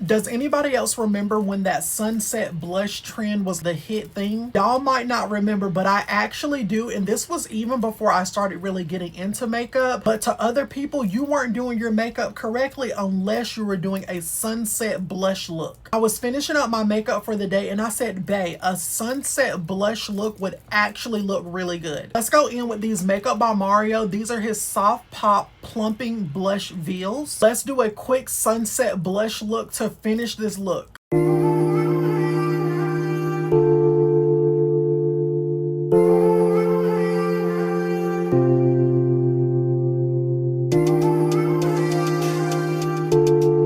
Does anybody else remember when that sunset blush trend was the hit thing? Y'all might not remember, but I actually do, and this was even before I started really getting into makeup. But to other people, you weren't doing your makeup correctly unless you were doing a sunset blush look. I was finishing up my makeup for the day and I said, bae, a sunset blush look would actually look really good. Let's go in with these Makeup by Mario. These are his Soft Pop Plumping Blush Veils. Let's do a quick sunset blush look to finish this look.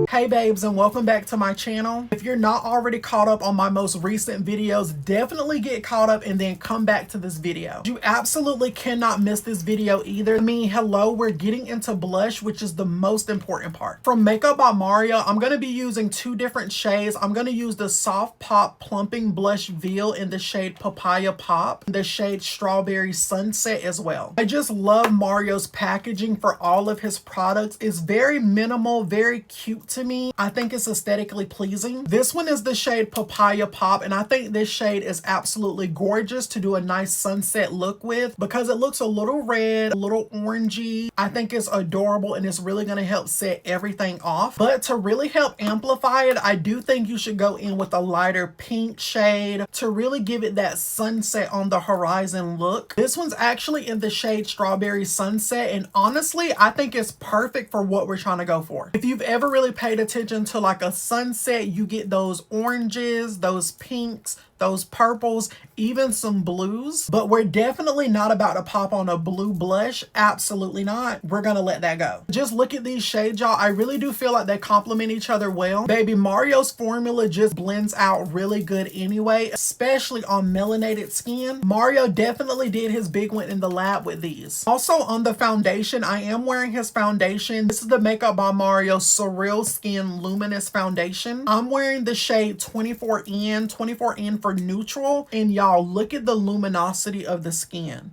Hey babes, and welcome back to my channel. If you're not already caught up on my most recent videos, definitely get caught up and then come back to this video. You absolutely cannot miss this video either. I mean, hello, we're getting into blush, which is the most important part. From Makeup by Mario, I'm going to be using two different shades. I'm going to use the Soft Pop Plumping Blush Veil in the shade Papaya Pop, and the shade Strawberry Sunset as well. I just love Mario's packaging for all of his products. It's very minimal, very cute to me. I think it's aesthetically pleasing. This one is the shade Papaya Pop, and I think this shade is absolutely gorgeous to do a nice sunset look with because it looks a little red, a little orangey. I think it's adorable and it's really going to help set everything off. But to really help amplify it, I do think you should go in with a lighter pink shade to really give it that sunset on the horizon look. This one's actually in the shade Strawberry Sunset, and honestly, I think it's perfect for what we're trying to go for. If you've ever really paid attention to like a sunset, you get those oranges, those pinks, those purples, even some blues. But we're definitely not about to pop on a blue blush. Absolutely not. We're gonna let that go. Just look at these shades, y'all. I really do feel like they complement each other well. Baby, Mario's formula just blends out really good anyway, especially on melanated skin. Mario definitely did his big one in the lab with these. Also on the foundation, I am wearing his foundation. This is the Makeup by Mario Surreal Skin Luminous Foundation. I'm wearing the shade 24N for neutral, and y'all look at the luminosity of the skin.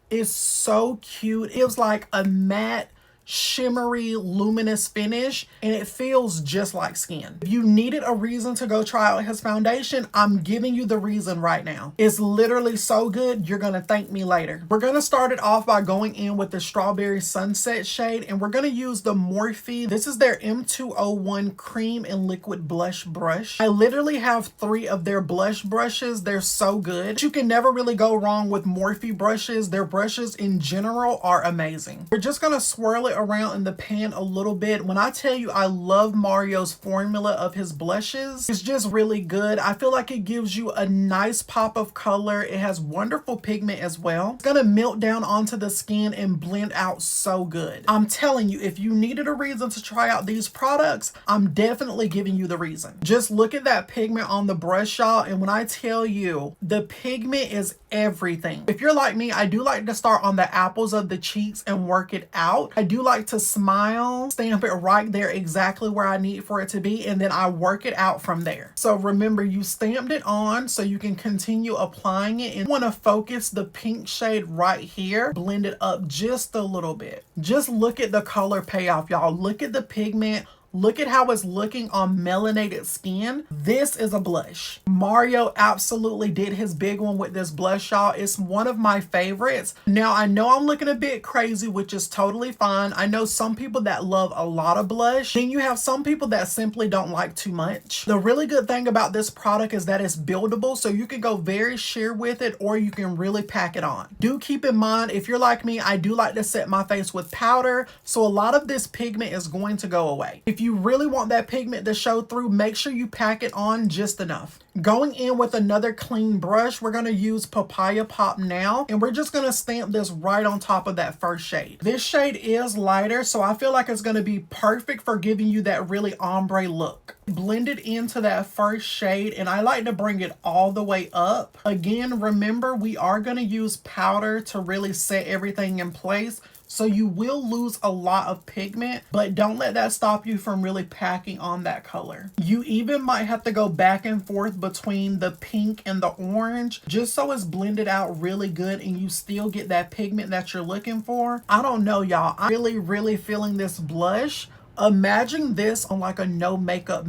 It's so cute. It was like a matte shimmery luminous finish, and it feels just like skin. If you needed a reason to go try out his foundation, I'm giving you the reason right now. It's literally so good, you're gonna thank me later. We're gonna start it off by going in with the Strawberry Sunset shade, and we're gonna use the Morphe. This is their M201 cream and liquid blush brush. I literally have 3 of their blush brushes. They're so good. You can never really go wrong with Morphe brushes. Their brushes in general are amazing. We're just gonna swirl it around in the pan a little bit. When I tell you I love Mario's formula of his blushes, it's just really good. I feel like it gives you a nice pop of color. It has wonderful pigment as well. It's gonna melt down onto the skin and blend out so good. I'm telling you, if you needed a reason to try out these products, I'm definitely giving you the reason. Just look at that pigment on the brush, y'all, and when I tell you, the pigment is everything. If you're like me, I do like to start on the apples of the cheeks and work it out. I do like to smile, stamp it right there exactly where I need for it to be, and then I work it out from there. So remember, you stamped it on so you can continue applying it, and want to focus the pink shade right here, blend it up just a little bit. Just look at the color payoff, y'all. Look at the pigment. Look at how it's looking on melanated skin. This is a blush. Mario absolutely did his big one with this blush, y'all. It's one of my favorites. Now, I know I'm looking a bit crazy, which is totally fine. I know some people that love a lot of blush. Then you have some people that simply don't like too much. The really good thing about this product is that it's buildable, so you can go very sheer with it, or you can really pack it on. Do keep in mind, if you're like me, I do like to set my face with powder, so a lot of this pigment is going to go away. If you really want that pigment to show through, make sure you pack it on just enough. Going in with another clean brush, we're going to use Papaya Pop now, and we're just going to stamp this right on top of that first shade. This shade is lighter, so I feel like it's going to be perfect for giving you that really ombre look. Blend it into that first shade, and I like to bring it all the way up. Again, remember, we are going to use powder to really set everything in place. So you will lose a lot of pigment, but don't let that stop you from really packing on that color. You even might have to go back and forth between the pink and the orange just so it's blended out really good and you still get that pigment that you're looking for. I don't know, y'all. I'm really feeling this blush. Imagine this on like a no makeup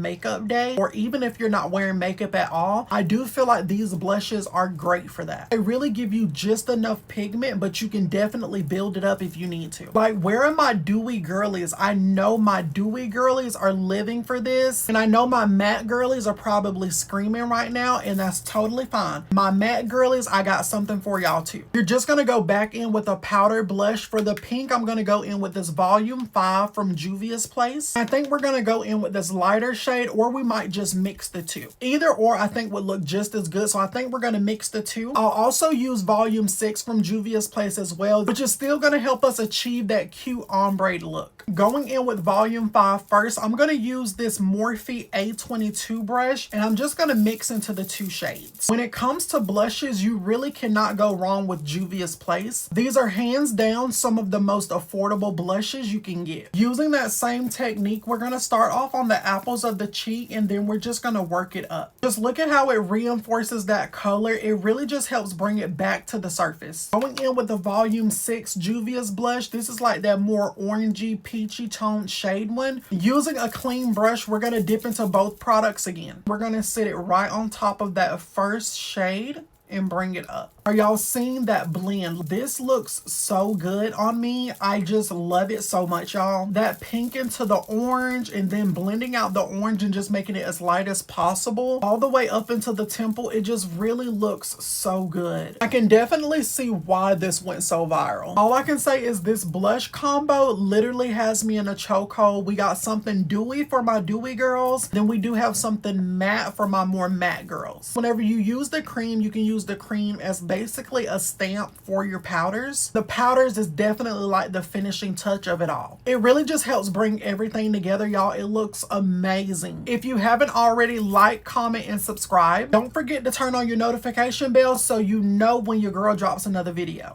day, or even if you're not wearing makeup at all. I do feel like these blushes are great for that. They really give you just enough pigment, but you can definitely build it up if you need to. Like, where are my dewy girlies? I know my dewy girlies are living for this, and I know my matte girlies are probably screaming right now, and that's totally fine. My matte girlies, I got something for y'all too. You're just gonna go back in with a powder blush. For the pink, I'm gonna go in with this Volume 5 from Juvia's Place. I think we're gonna go in with this lighter shade, or we might just mix the two. Either or I think would look just as good, so I think we're gonna mix the two. I'll also use Volume 6 from Juvia's Place as well, which is still gonna help us achieve that cute ombre look. Going in with Volume 5 first, I'm gonna use this Morphe A22 brush, and I'm just gonna mix into the two shades. When it comes to blushes, you really cannot go wrong with Juvia's Place. These are hands down some of the most affordable blushes you can get. Using that same technique, we're gonna start off on the apples of the cheek, and then we're just gonna work it up. Just look at how it reinforces that color. It really just helps bring it back to the surface. Going in with the Volume 6 Juvia's blush, this is like that more orangey, peachy toned shade one. Using a clean brush, we're gonna dip into both products again. We're gonna sit it right on top of that first shade and bring it up. Are y'all seeing that blend? This looks so good on me. I just love it so much, y'all. That pink into the orange, and then blending out the orange and just making it as light as possible all the way up into the temple. It just really looks so good. I can definitely see why this went so viral. All I can say is this blush combo literally has me in a chokehold. We got something dewy for my dewy girls, then we do have something matte for my more matte girls. Whenever you use the cream, you can use the cream as basically a stamp for your powders. The powders is definitely like the finishing touch of it all. It really just helps bring everything together, y'all. It looks amazing. If you haven't already, like, comment, and subscribe. Don't forget to turn on your notification bell so you know when your girl drops another video.